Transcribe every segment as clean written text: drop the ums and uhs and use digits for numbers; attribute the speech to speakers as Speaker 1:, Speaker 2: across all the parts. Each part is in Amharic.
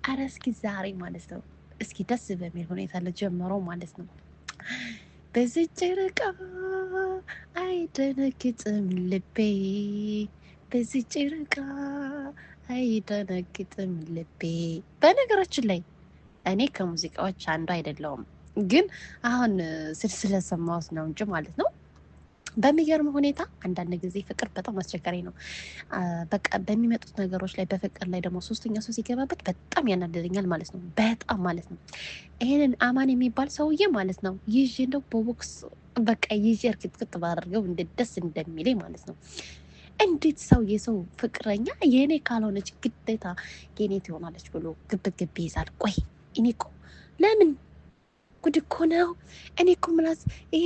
Speaker 1: ኧረ እስኪ ዛሬ ማለት ነው እስኪ ደስ በሚል ሁኔታ ለጀመረው ማለት ነው በዚህ ጨረቃ አይደነግጥም ልቤ በዚህ ጨረቃ አይደነግጥም ልቤ። በነገራችን ላይ እኔ ከሙዚቃዎች አንዱ አይደለሁም፣ ግን አሁን ስለሰማሁት ነው እንጂ ማለት ነው። በሚገርም ሁኔታ አንዳንድ ጊዜ ፍቅር በጣም አስቸጋሪ ነው። በቃ በሚመጡት ነገሮች ላይ በፍቅር ላይ ደግሞ ሶስተኛ ሰው ሲገባበት በጣም ያናደደኛል ማለት ነው። በጣም ማለት ነው። ይሄንን አማን የሚባል ሰውዬ ማለት ነው ይዤ እንደው በቦክስ በቃ ይዤ እርግጥቅጥ ባደርገው እንዴት ደስ እንደሚለኝ ማለት ነው። እንዴት ሰው የሰው ፍቅረኛ የእኔ ካልሆነች ግዴታ የኔ ትሆናለች ብሎ ግብ ግብ ይይዛል? ቆይ እኔ እኮ ለምን ጉድ እኮ ነው። እኔ እኮ ምላስ ይሄ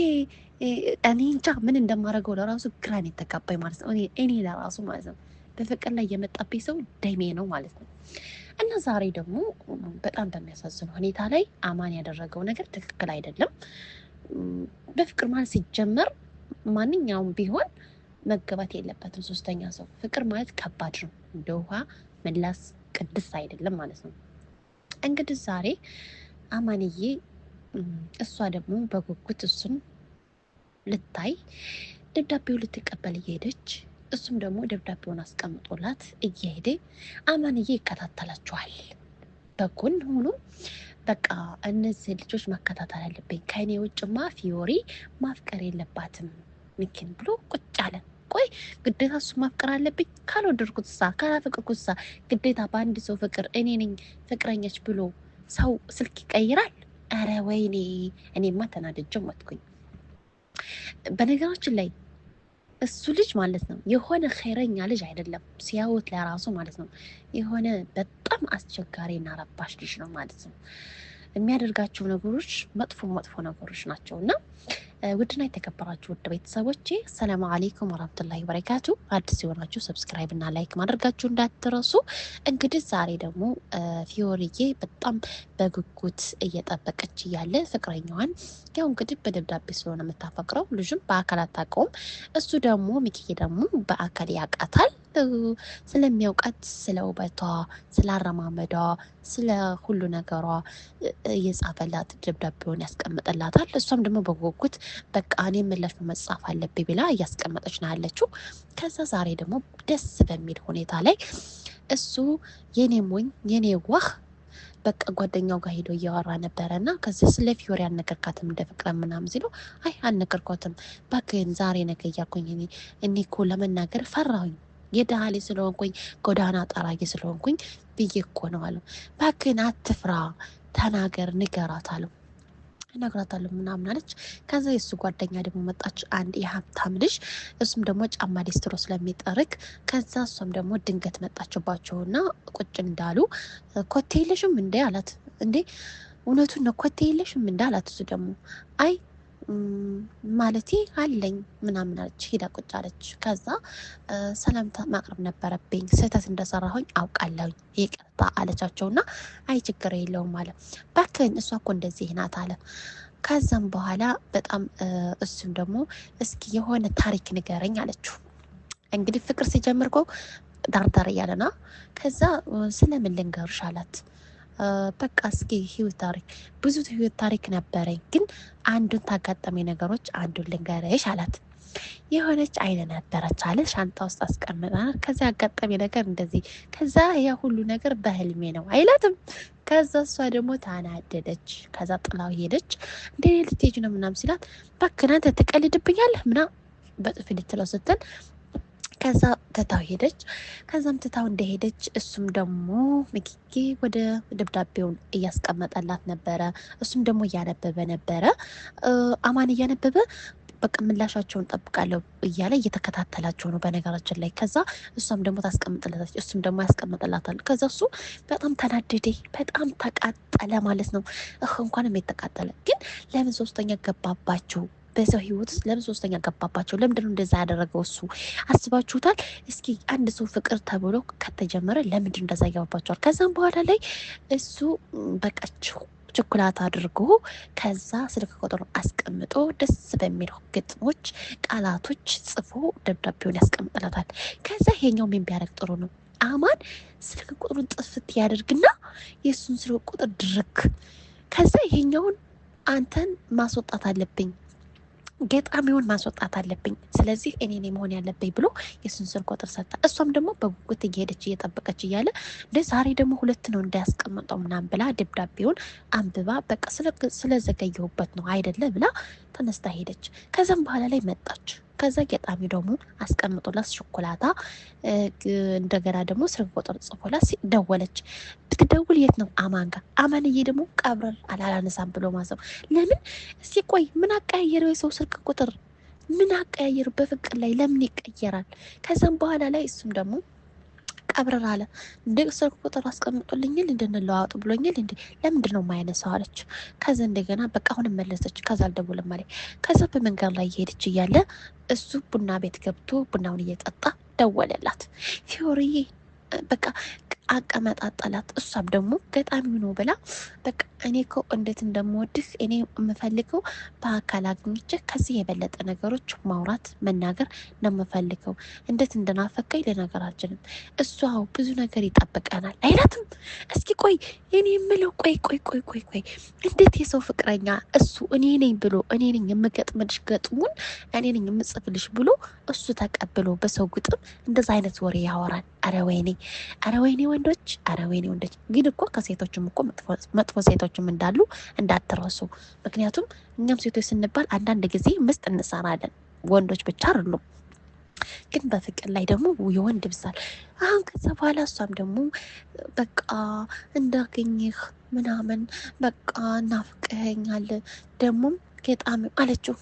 Speaker 1: እኔ እንጃ ምን እንደማደርገው ለራሱ ግራን የተጋባኝ ማለት ነው። እኔ ለራሱ ማለት ነው በፍቅር ላይ የመጣብኝ ሰው ደሜ ነው ማለት ነው። እና ዛሬ ደግሞ በጣም በሚያሳዝን ሁኔታ ላይ አማን ያደረገው ነገር ትክክል አይደለም። በፍቅር ማለት ሲጀመር ማንኛውም ቢሆን መገባት የለበትም ሶስተኛ ሰው። ፍቅር ማለት ከባድ ነው፣ እንደ ውሃ መላስ ቅድስ አይደለም ማለት ነው። እንግዲህ ዛሬ አማንዬ እሷ ደግሞ በጉጉት እሱን ልታይ ደብዳቤው ልትቀበል እየሄደች እሱም ደግሞ ደብዳቤውን አስቀምጦላት እየሄደ አማንዬ ይከታተላቸዋል በጎን ሆኖ። በቃ እነዚህ ልጆች መከታተል አለብኝ፣ ከእኔ ውጭማ ፊዮሪ ማፍቀር የለባትም ሚኪን ብሎ ቁጭ አለ። ቆይ ግዴታ እሱ ማፍቀር አለብኝ? ካልወደድኩት ሳ ካላፈቅርኩት ሳ ግዴታ በአንድ ሰው ፍቅር እኔ ነኝ ፍቅረኛች ብሎ ሰው ስልክ ይቀይራል? አረ ወይኔ! እኔማ ተናድጄው ሞትኩኝ። በነገራችን ላይ እሱ ልጅ ማለት ነው የሆነ ኸይረኛ ልጅ አይደለም፣ ሲያዩት ለራሱ ማለት ነው የሆነ በጣም አስቸጋሪና ረባሽ ልጅ ነው ማለት ነው። የሚያደርጋቸው ነገሮች መጥፎ መጥፎ ነገሮች ናቸው። እና ውድና የተከበራችሁ ውድ ቤተሰቦቼ ሰላም አለይኩም ወራህመቱላሂ ወበረካቱ። አዲስ የሆናችሁ ሰብስክራይብ እና ላይክ ማድረጋችሁ እንዳትረሱ። እንግዲህ ዛሬ ደግሞ ፊዮሪዬ በጣም በጉጉት እየጠበቀች እያለ ፍቅረኛዋን ያው እንግዲህ በደብዳቤ ስለሆነ የምታፈቅረው ልጅም በአካል አታውቀውም። እሱ ደግሞ ሚኪዬ ደግሞ በአካል ያውቃታል። ስለሚያውቃት ስለ ውበቷ፣ ስለ አረማመዷ፣ ስለ ሁሉ ነገሯ እየጻፈላት ደብዳቤውን ያስቀምጥላታል። እሷም ደግሞ በጉጉት በቃ እኔ ምላሽ መጻፍ አለብኝ ብላ እያስቀመጠች ነው ያለችው። ከዛ ዛሬ ደግሞ ደስ በሚል ሁኔታ ላይ እሱ የኔ ሞኝ የኔ ዋህ በቃ ጓደኛው ጋር ሄዶ እያወራ ነበረ እና ከዚህ ስለ ፊዮሪ አልነገርካትም እንደ ፍቅረ ምናምን ሲለው አይ አልነገርኳትም ባክህን ዛሬ ነገ እያልኩኝ እኔ እኮ ለመናገር ፈራሁኝ የድሃ ልጅ ስለሆንኩኝ ጎዳና ጠራጊ ስለሆንኩኝ ብዬ እኮ ነው አለው። ባክህን አትፍራ ተናገር ንገራት አለው። እነግራታለሁ ምናምን አለች። ከዛ የእሱ ጓደኛ ደግሞ መጣች፣ አንድ የሀብታም ልጅ፣ እሱም ደግሞ ጫማ ሊስትሮ ስለሚጠርግ። ከዛ እሷም ደግሞ ድንገት መጣችባቸውና ቁጭ እንዳሉ ኮቴ የለሽም እንዴ አላት። እንዴ እውነቱን ነው ኮቴ የለሽም እንዴ አላት። እሱ ደግሞ አይ ማለቴ አለኝ ምናምን አለች። ሄዳ ቁጭ አለች። ከዛ ሰላምታ ማቅረብ ነበረብኝ ስህተት እንደሰራሁኝ አውቃለሁ ይቅርታ አለቻቸውና አይ ችግር የለውም አለ። ባክህን እሷ እኮ እንደዚህ ናት አለ። ከዛም በኋላ በጣም እሱም ደግሞ እስኪ የሆነ ታሪክ ንገረኝ አለችው። እንግዲህ ፍቅር ሲጀምር እኮ ዳርዳር እያለና ከዛ ስለምን ልንገርሽ አላት። በቃ እስኪ ህይወት ታሪክ ብዙ ህይወት ታሪክ ነበረኝ፣ ግን አንዱን ታጋጠመኝ ነገሮች አንዱን ልንገርሽ አላት። የሆነች አይነ ነበረች አለ ሻንጣ ውስጥ አስቀምጣ። ከዛ ያጋጠመኝ ነገር እንደዚህ፣ ከዛ ያ ሁሉ ነገር በህልሜ ነው አይላትም። ከዛ እሷ ደግሞ ታናደደች። ከዛ ጥላው ሄደች። እንዴ ልትሄጂ ነው ምናምን ሲላት እባክህ አንተ ትቀልድብኛለህ ምናምን በጥፊ ልትለው ስትል ከዛ ትታው ሄደች። ከዛም ትታው እንደሄደች እሱም ደግሞ ሚኪ ወደ ደብዳቤውን እያስቀመጠላት ነበረ። እሱም ደግሞ እያነበበ ነበረ። አማን እያነበበ በቃ ምላሻቸውን ጠብቃለሁ እያለ እየተከታተላቸው ነው በነገራችን ላይ። ከዛ እሷም ደግሞ ታስቀምጥለታለች፣ እሱም ደግሞ ያስቀምጥላታል። ከዛ እሱ በጣም ተናደደ፣ በጣም ተቃጠለ ማለት ነው። እንኳንም የተቃጠለ ግን ለምን ሶስተኛ ገባባቸው? በሰው ህይወት ውስጥ ለምን ሶስተኛ ገባባቸው? ለምንድነው እንደዛ ያደረገው? እሱ አስባችሁታል? እስኪ አንድ ሰው ፍቅር ተብሎ ከተጀመረ ለምንድን እንደዛ ይገባባቸዋል? ከዛም በኋላ ላይ እሱ በቃችሁ ችኩላት አድርጎ ከዛ ስልክ ቁጥሩ አስቀምጦ ደስ በሚል ግጥሞች ቃላቶች ጽፎ ደብዳቤውን ያስቀምጥላታል። ከዛ ይሄኛው ምን ቢያደርግ ጥሩ ነው? አማን ስልክ ቁጥሩን ጥፍት ያደርግና የሱን ስልክ ቁጥር ድርክ ከዛ ይሄኛውን አንተን ማስወጣት አለብኝ ገጣሚውን ማስወጣት አለብኝ ስለዚህ እኔ ነኝ መሆን ያለብኝ ብሎ የሱን ስልክ ቁጥር ሰጣ እሷም ደግሞ በጉጉት እየሄደች እየጠበቀች እያለ ዛሬ ደግሞ ሁለት ነው እንዳያስቀምጠው ምናምን ብላ ደብዳቤውን አንብባ በቃ ስለዘገየሁበት ነው አይደለ ብላ ተነስታ ሄደች ከዛም በኋላ ላይ መጣች ከዛ ገጣሚ ደግሞ አስቀምጦላት ሾኮላታ እንደገና ደግሞ ስልክ ቁጥር ጽፎላት ደወለች ብትደውል የት ነው አማን ጋር አማንዬ ደግሞ ቀብረር አላላነሳም ብሎ ማሰብ ለምን እስቲ ቆይ ምን አቀያየረው የሰው ስልክ ቁጥር ምን አቀያየረው በፍቅር ላይ ለምን ይቀየራል ከዛም በኋላ ላይ እሱም ደግሞ ቀብረር አለ እንደ ስልክ ቁጥር አስቀምጦልኛል እንደነለዋወጥ ብሎኛል እንዴ ለምንድን ነው የማይነሳው አለች ከዛ እንደገና በቃ አሁን መለሰች ከዛ አልደውልም ማለት ከዛ በመንገድ ላይ እየሄደች እያለ እሱ ቡና ቤት ገብቶ ቡናውን እየጠጣ ደወለላት ፊዮሪዬ በቃ አቀመጣጣላት እሷም ደግሞ ገጣሚው ነው ብላ በቃ እኔ እኮ እንዴት እንደምወድህ እኔ የምፈልገው በአካል አግኝቼ ከዚህ የበለጠ ነገሮች ማውራት መናገር ነው የምፈልገው እንዴት እንደናፈቀኝ ልነገር አልችልም እሷው ብዙ ነገር ይጠብቀናል አይላትም እስኪ ቆይ እኔ የምለው ቆይ እንዴት የሰው ፍቅረኛ እሱ እኔ ነኝ ብሎ እኔ ነኝ የምገጥምልሽ ገጥሙን እኔ ነኝ የምጽፍልሽ ብሎ እሱ ተቀብሎ በሰው ግጥም እንደዛ አይነት ወሬ ያወራል አረ ወይኔ ወንዶች አረ ወይኔ ወንዶች ግን እኮ ከሴቶችም እኮ መጥፎ ሴቶችም እንዳሉ እንዳትረሱ ምክንያቱም እኛም ሴቶች ስንባል አንዳንድ ጊዜ ምስጥ እንሰራለን ወንዶች ብቻ አይደሉም ግን በፍቅር ላይ ደግሞ የወንድ ብሳል አሁን ከዛ በኋላ እሷም ደግሞ በቃ እንዳገኝህ ምናምን በቃ ናፍቀኸኛል ደግሞም ገጣሚ አለችው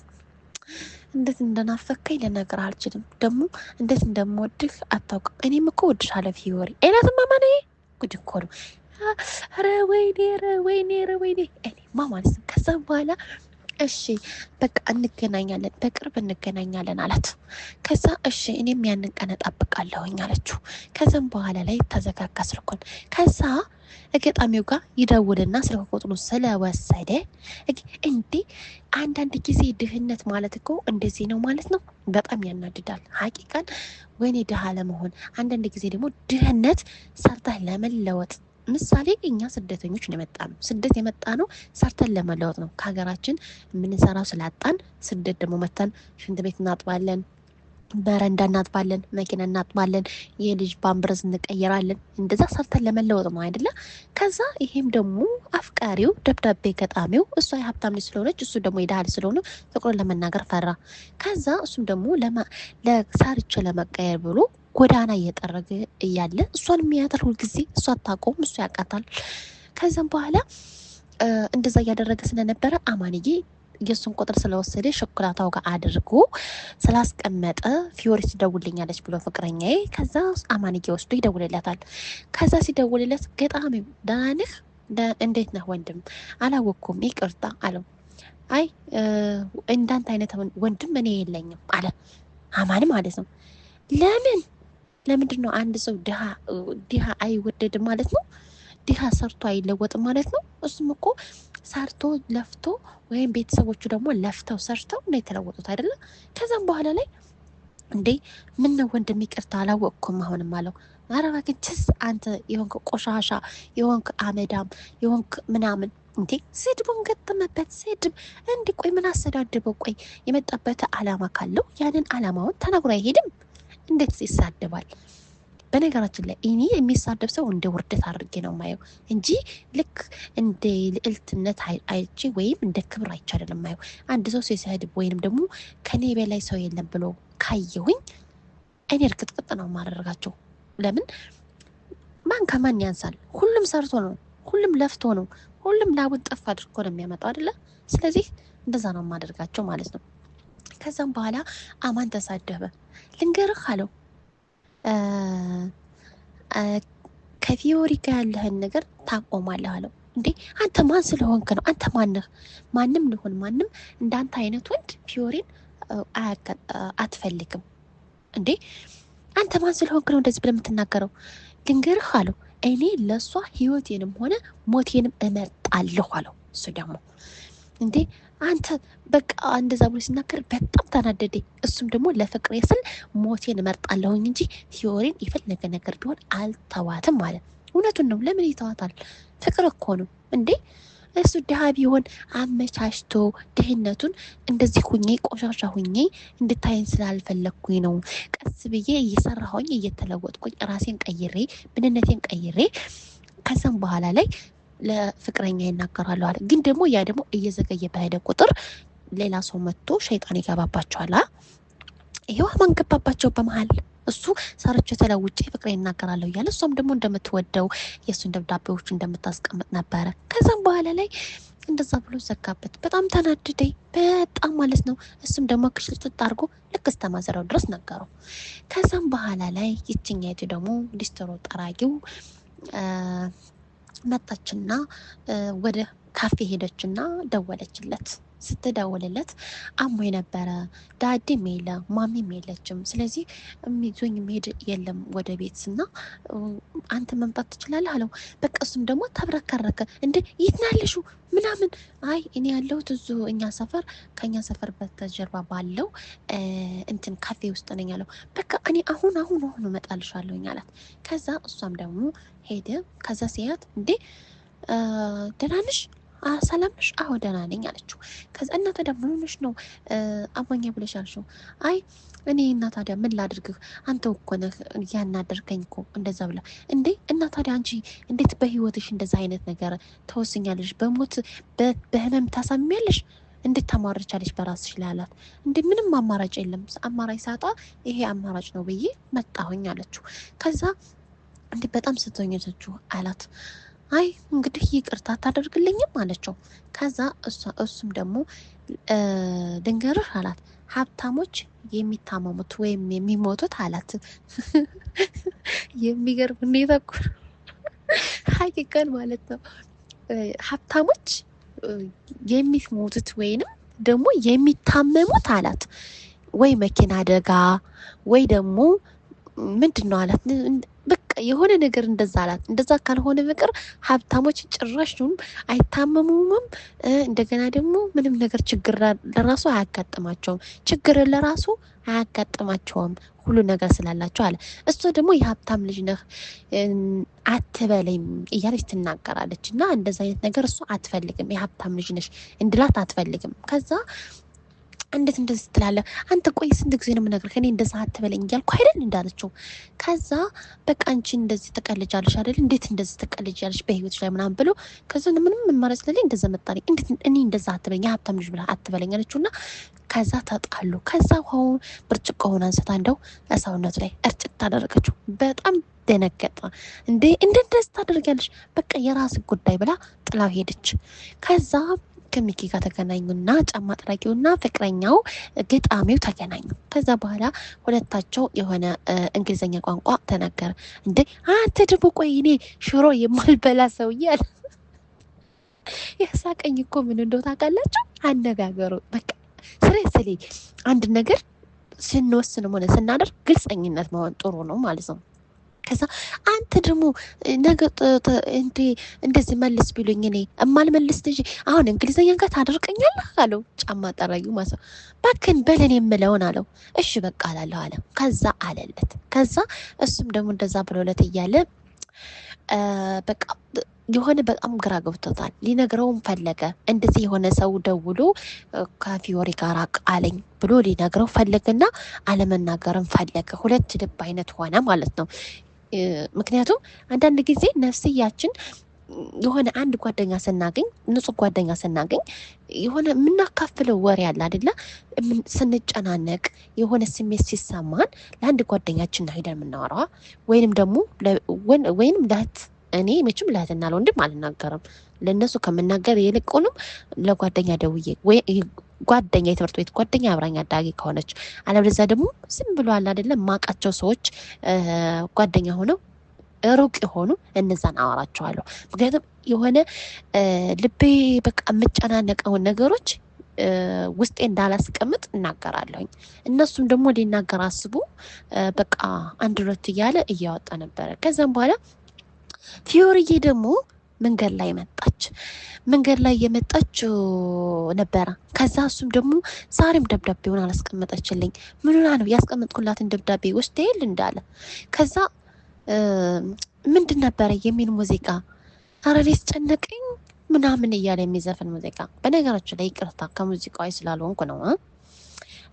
Speaker 1: እንዴት እንደናፈከኝ ልነግርህ አልችልም ደግሞ እንዴት እንደምወድህ አታውቅም እኔም እኮ ወድሻለሁ ፊዮሪ አይናትማ ማኔ ጉድ እኮ ነው ኧረ ወይኔ እኔማ ማለት ነው ከዛ በኋላ እሺ በቃ እንገናኛለን በቅርብ እንገናኛለን አላት ከዛ እሺ እኔም ያንን ቀን እጠብቃለሁኝ አለችው ከዛም በኋላ ላይ ተዘጋጋ ስልኩን ከዛ ገጣሚው ጋር ይደውልና ስልክ ቁጥሩን ስለወሰደ እንዴ አንዳንድ ጊዜ ድህነት ማለት እኮ እንደዚህ ነው ማለት ነው በጣም ያናድዳል ሀቂቃን ወይኔ ድሃ ለመሆን አንዳንድ ጊዜ ደግሞ ድህነት ሰርተህ ለመለወጥ ምሳሌ እኛ ስደተኞች ነው የመጣነው ስደት የመጣነው ሰርተን ለመለወጥ ነው ከሀገራችን የምንሰራው ስላጣን ስደት ደግሞ መተን ሽንት ቤት እናጥባለን በረንዳ እናጥባለን መኪና እናጥባለን የልጅ ፓምፐርስ እንቀይራለን እንደዛ ሰርተን ለመለወጥ ነው አይደለ ከዛ ይሄም ደግሞ አፍቃሪው ደብዳቤ ገጣሚው እሷ የሀብታም ልጅ ስለሆነች እሱ ደግሞ የድሃ ልጅ ስለሆነ ፍቅሩን ለመናገር ፈራ ከዛ እሱም ደግሞ ለሰርቼ ለመቀየር ብሎ ጎዳና እየጠረገ እያለ እሷን የሚያታል ሁሉ ጊዜ እሷ አታውቀውም እሱ ያውቃታል ከዛም በኋላ እንደዛ እያደረገ ስለነበረ አማንዬ የሱን ቁጥር ስለወሰደ ሾኮላታው ጋር አድርጎ ስላስቀመጠ ፊዮሪ ትደውልልኛለች ብሎ ፍቅረኛዬ ከዛ አማንዬ ወስዶ ይደውልላታል ከዛ ሲደውልለት ገጣሚው ደህና ነህ እንዴት ነህ ወንድም አላወኩም ይቅርታ አለው አይ እንዳንተ አይነት ወንድም እኔ የለኝም አለ አማን ማለት ነው ለምንድን ነው አንድ ሰው ድሃ አይወደድም ማለት ነው ድሃ ሰርቶ አይለወጥም ማለት ነው እሱም እኮ ሰርቶ ለፍቶ ወይም ቤተሰቦቹ ደግሞ ለፍተው ሰርተው ነው የተለወጡት አይደለ ከዛም በኋላ ላይ እንዴ ምን ነው ወንድም ይቅርታ አላወቅኩም አሁንም አለው አረባክንስ አንተ የሆንክ ቆሻሻ የሆንክ አመዳም የሆንክ ምናምን እንዴ ስድቡን ገጠመበት ስድብ እንዴ ቆይ ምን አሰዳድበው ቆይ የመጣበት አላማ ካለው ያንን አላማውን ተናግሮ አይሄድም እንዴት ይሳደባል በነገራችን ላይ እኔ የሚሳደብ ሰው እንደ ውርደት አድርጌ ነው ማየው እንጂ ልክ እንደ ልዕልትነት አይቼ ወይም እንደ ክብር አይቼ አይደለም ማየው አንድ ሰው ሲሰድብ ወይንም ደግሞ ከኔ በላይ ሰው የለም ብሎ ካየሁኝ እኔ እርግጥቅጥ ነው ማደርጋቸው ለምን ማን ከማን ያንሳል ሁሉም ሰርቶ ነው ሁሉም ለፍቶ ነው ሁሉም ላቡን ጠፍ አድርጎ ነው የሚያመጣው አይደለ ስለዚህ እንደዛ ነው ማደርጋቸው ማለት ነው ከዛም በኋላ አማን ተሳደበ ልንገርህ አለው ከፊዮሪ ጋር ያለህን ነገር ታቆማለህ አለው እንዴ አንተ ማን ስለሆንክ ነው አንተ ማንም ሊሆን ማንም እንዳንተ አይነት ወንድ ፊዮሪን አትፈልግም እንዴ አንተ ማን ስለሆንክ ነው እንደዚህ ብለህ የምትናገረው ልንገርህ አለው እኔ ለሷ ህይወቴንም ሆነ ሞቴንም እመርጣለሁ አለው እሱ ደግሞ እንዴ አንተ በቃ እንደዛ ብሎ ሲናገር በጣም ተናደደ እሱም ደግሞ ለፍቅር ስል ሞቴን እመርጣለሁኝ እንጂ ፊዮሪን የፈለገ ነገር ቢሆን አልተዋትም ማለት እውነቱን ነው። ለምን ይተዋታል? ፍቅር እኮ ነው እንዴ። እሱ ድሃ ቢሆን አመቻችቶ ድህነቱን እንደዚህ ሁኜ ቆሻሻ ሁኜ እንድታይን ስላልፈለግኩኝ ነው ቀስ ብዬ እየሰራሁኝ እየተለወጥኩኝ ራሴን ቀይሬ ምንነቴን ቀይሬ ከዛም በኋላ ላይ ለፍቅረኛ ይናገራሉ አለ። ግን ደግሞ ያ ደግሞ እየዘገየ በሄደ ቁጥር ሌላ ሰው መጥቶ ሸይጣን ይገባባቸዋል። ይሄው ማን ገባባቸው በመሃል? እሱ ሰርቼ ተለውጬ ፍቅሬ ይናገራለሁ እያለ እሷም ደግሞ እንደምትወደው የእሱን ደብዳቤዎች እንደምታስቀምጥ ነበረ። ከዛም በኋላ ላይ እንደዛ ብሎ ዘጋበት። በጣም ተናድደኝ በጣም ማለት ነው። እሱም ደግሞ ክሽልጥጥ አድርጎ ልክ እስተማዘረው ድረስ ነገረው። ከዛም በኋላ ላይ ይችኛይቱ ደግሞ ሊስትሮ ጠራጊው መጣችና ወደ ካፌ ሄደችና ደወለችለት። ስትደውልለት አሞኝ ነበረ፣ ዳዲም የለ ማሚም የለችም፣ ስለዚህ የሚዞኝ መሄድ የለም ወደ ቤት እና አንተ መምጣት ትችላለህ አለው። በቃ እሱም ደግሞ ተብረከረከ። እንዴ የት ነው ያለሽው ምናምን? አይ እኔ ያለሁት እዙ እኛ ሰፈር ከኛ ሰፈር በስተጀርባ ባለው እንትን ካፌ ውስጥ ነኝ አለው። በቃ እኔ አሁን እመጣልሻለሁኝ አላት። ከዛ እሷም ደግሞ ሄደ። ከዛ ሲያት እንዴ ደህና ነሽ? ሰላም ነሽ? አዎ ደህና ነኝ አለችው። ከዛ እና ታዲያ ምን ሆነሽ ነው አሞኛ ብለሽ አልሽው? አይ እኔ እና ታዲያ ምን ላድርግህ አንተ እኮ ነህ ያናደርከኝ እኮ እንደዛ ብላ። እንዴ እና ታዲያ አንቺ እንዴት በህይወትሽ እንደዛ አይነት ነገር ተወስኛለሽ? በሞት በህመም ታሳሚያለሽ? እንዴት ታማርቻለሽ በራስሽ ላይ አላት። እንዴ ምንም አማራጭ የለም፣ አማራጭ ሳጣ ይሄ አማራጭ ነው ብዬ መጣሁኝ አለችው። ከዛ እንዴ በጣም ስትሆኝተችሁ አላት። አይ እንግዲህ ይቅርታ ታደርግልኝም አለችው። ከዛ እሱም ደግሞ ድንገርህ አላት ሀብታሞች የሚታመሙት ወይም የሚሞቱት አላት። የሚገርም ሁኔታ እኮ ሀቂቀን ማለት ነው። ሀብታሞች የሚሞቱት ወይንም ደግሞ የሚታመሙት አላት ወይ መኪና አደጋ ወይ ደግሞ ምንድን ነው አላት። በቃ የሆነ ነገር እንደዛ አላት። እንደዛ ካልሆነ ፍቅር ሀብታሞች ጭራሽም አይታመሙም። እንደገና ደግሞ ምንም ነገር ችግር ለራሱ አያጋጥማቸውም። ችግር ለራሱ አያጋጥማቸውም ሁሉ ነገር ስላላቸው አለ። እሱ ደግሞ የሀብታም ልጅ ነህ አትበለኝ እያለች ትናገራለች። እና እንደዛ አይነት ነገር እሱ አትፈልግም። የሀብታም ልጅ ነሽ እንድላት አትፈልግም። ከዛ እንዴት እንደዚህ ትላለህ አንተ? ቆይ ስንት ጊዜ ነው የምነግርህ እኔ እንደዛ አትበለኝ እያልኩ አይደል እንዳለችው። ከዛ በቃ አንቺ እንደዚህ ትቀልጃለሽ አይደል? እንዴት እንደዚህ ትቀልጃለሽ በህይወትሽ ላይ ምናምን ብሎ ከዛ ምንም ማረስ ለሌ እንደዛ መጣልኝ። እንዴት እኔ እንደዛ አትበለኝ ሀብታም ልጅ ብላ አትበለኝ አለችውና ከዛ ተጣሉ። ከዛ ውሃውን ብርጭቆውን አንስታ እንደው ሰውነቱ ላይ እርጭት ታደረገችው። በጣም ደነገጠ። እንዴ እንደዚህ ታደርጊያለሽ? በቃ የራስ ጉዳይ ብላ ጥላው ሄደች። ከዛ ከሚኪ ጋር ተገናኙና ጫማ ጠራጊውና ፍቅረኛው ግጣሚው ተገናኙ። ከዛ በኋላ ሁለታቸው የሆነ እንግሊዘኛ ቋንቋ ተናገረ። እንዴ አንተ ደግሞ ቆይ እኔ ሽሮ የማልበላ ሰውዬ አለ። ያሳቀኝ እኮ ምን እንደው ታውቃላችሁ? አነጋገሩ በቃ ስሬ አንድ ነገር ስንወስንም ሆነ ስናደርግ ግልጸኝነት መሆን ጥሩ ነው ማለት ነው። ከዛ አንተ ደግሞ ነገ እንደዚህ መልስ ቢሉኝ እኔ እማልመልስ ልጅ አሁን እንግሊዘኛ ጋር ታደርቀኛለህ አለው። ጫማ ጠራጊው ማለት ነው። ባክን በለን የምለውን አለው። እሺ በቃ አላለሁ አለ። ከዛ አለለት። ከዛ እሱም ደግሞ እንደዛ ብሎለት እያለ በቃ የሆነ በጣም ግራ ገብቶታል። ሊነግረውም ፈለገ። እንደዚህ የሆነ ሰው ደውሎ ከፊዮሪ ጋር አለኝ ብሎ ሊነግረው ፈለገና አለመናገርም ፈለገ። ሁለት ልብ አይነት ሆነ ማለት ነው። ምክንያቱም አንዳንድ ጊዜ ነፍስያችን የሆነ አንድ ጓደኛ ስናገኝ ንጹህ ጓደኛ ስናገኝ የሆነ የምናካፍለው ወሬ ያለ አይደለ? ስንጨናነቅ የሆነ ስሜት ሲሰማን ለአንድ ጓደኛችን ነው ሄደን የምናወራዋ ወይንም ደግሞ ወይንም ለት እኔ መቼም ለእህትና ለወንድም አልናገርም። ለእነሱ ከምናገር ይልቁንም ለጓደኛ ደውዬ ወይ ጓደኛ የትምህርት ቤት ጓደኛ አብራኝ አዳጊ ከሆነች አለበለዚያ ደግሞ ዝም ብሎ አለ አይደለም ማቃቸው ሰዎች ጓደኛ ሆነው ሩቅ የሆኑ እነዛን አወራቸዋለሁ። ምክንያቱም የሆነ ልቤ በቃ የምጨናነቀውን ነገሮች ውስጤ እንዳላስቀምጥ እናገራለሁኝ። እነሱም ደግሞ ሊናገር አስቡ በቃ አንድ ሁለት እያለ እያወጣ ነበረ። ከዛም በኋላ ፊዮሪዬ ደግሞ መንገድ ላይ መጣች። መንገድ ላይ የመጣችው ነበረ። ከዛ እሱም ደግሞ ዛሬም ደብዳቤውን አላስቀመጠችልኝ። ምን ሆና ነው? ያስቀመጥኩላትን ደብዳቤ ወስደል እንዳለ። ከዛ ምንድን ነበረ የሚል ሙዚቃ አረኔ ያስጨነቀኝ ምናምን እያለ የሚዘፍን ሙዚቃ። በነገራችን ላይ ይቅርታ ከሙዚቃው ስላልሆንኩ ነው።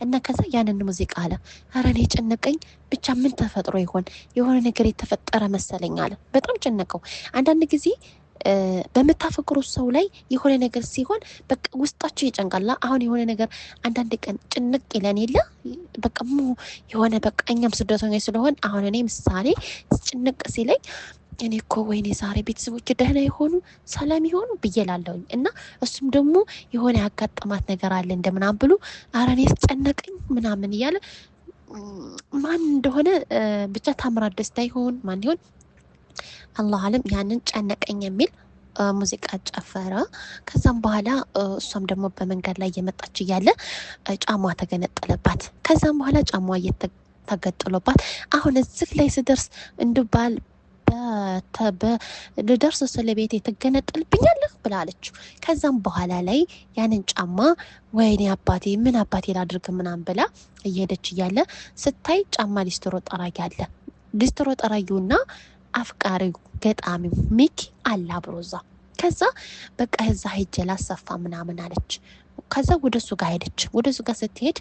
Speaker 1: እና ከዛ ያንን ሙዚቃ አለ አረኔ ጨነቀኝ ብቻ ምን ተፈጥሮ ይሆን የሆነ ነገር የተፈጠረ መሰለኝ አለ። በጣም ጨነቀው። አንዳንድ ጊዜ በመታፈቅሩት ሰው ላይ የሆነ ነገር ሲሆን በቃ ውስጣቸው ይጨንቃል። አሁን የሆነ ነገር አንዳንድ ቀን ጭንቅ ይለን የለ በቃ የሆነ በቃ እኛም ስደተኞች ስለሆን አሁን እኔ ምሳሌ ጭንቅ ሲለኝ እኔ እኮ ወይኔ ዛሬ ቤተሰቦች ደህና የሆኑ ሰላም የሆኑ ብዬላለሁኝ። እና እሱም ደግሞ የሆነ ያጋጠማት ነገር አለ እንደምናም ብሎ አረኔ ያስጨነቀኝ ምናምን እያለ ማን እንደሆነ ብቻ ታምራት ደስታ ይሆን ማን ይሆን አላህ አለም ያንን ጨነቀኝ የሚል ሙዚቃ ጨፈረ። ከዛም በኋላ እሷም ደግሞ በመንገድ ላይ እየመጣች እያለ ጫማ ተገነጠለባት። ከዛም በኋላ ጫማ እየተገጠለባት አሁን እዚህ ላይ ስደርስ እንድባል ልደርስ ስለ ቤት የተገነጠልብኛለህ ብላለች። ከዛም በኋላ ላይ ያንን ጫማ ወይኔ አባቴ ምን አባቴ ላድርግ ምናምን ብላ እየሄደች እያለ ስታይ ጫማ ሊስትሮ ጠራጊ አለ። ሊስትሮ ጠራጊውና አፍቃሪው ገጣሚው ሚኪ አላ ብሮዛ ከዛ በቃ እዛ ሄጄ ላሰፋ ምናምን አለች። ከዛ ወደሱ ጋር ሄደች። ወደሱ ጋር ስትሄድ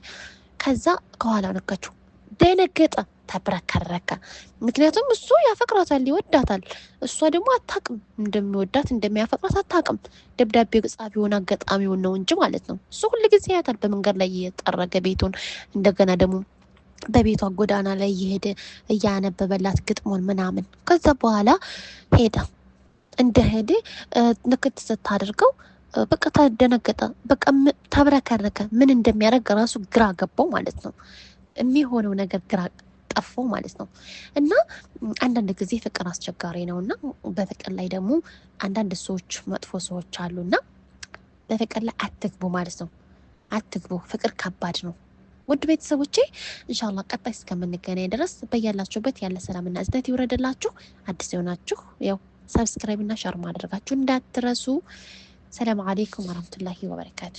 Speaker 1: ከዛ ከኋላ ነከችው። ደነገጠ፣ ተብረከረከ። ምክንያቱም እሱ ያፈቅራታል፣ ይወዳታል። እሷ ደግሞ አታውቅም እንደሚወዳት እንደሚያፈቅራት አታውቅም። ደብዳቤ ጻፊውን አጋጣሚውን ነው እንጂ ማለት ነው። እሱ ሁሉ ጊዜ ያታል በመንገድ ላይ እየጠረገ ቤቱን እንደገና ደግሞ በቤቷ ጎዳና ላይ እየሄደ እያነበበላት ግጥሞን ምናምን። ከዛ በኋላ ሄደ እንደሄደ ንክት ስታደርገው በቃ ተደነገጠ፣ በቃ ተብረከረከ። ምን እንደሚያደርግ ራሱ ግራ ገባው ማለት ነው። የሚሆነው ነገር ግራ ጠፋው ማለት ነው። እና አንዳንድ ጊዜ ፍቅር አስቸጋሪ ነውና በፍቅር ላይ ደግሞ አንዳንድ ሰዎች መጥፎ ሰዎች አሉና በፍቅር ላይ አትግቡ ማለት ነው። አትግቡ፣ ፍቅር ከባድ ነው። ውድ ቤተሰቦቼ ኢንሻአላህ ቀጣይ እስከምንገናኝ ድረስ በያላችሁበት ያለ ሰላምና እዝነት ይወረድላችሁ። አዲስ የሆናችሁ ያው ሰብስክራይብ እና ሼር ማድረጋችሁ እንዳትረሱ። ሰላም አለይኩም ወራህመቱላሂ ወበረካቱ።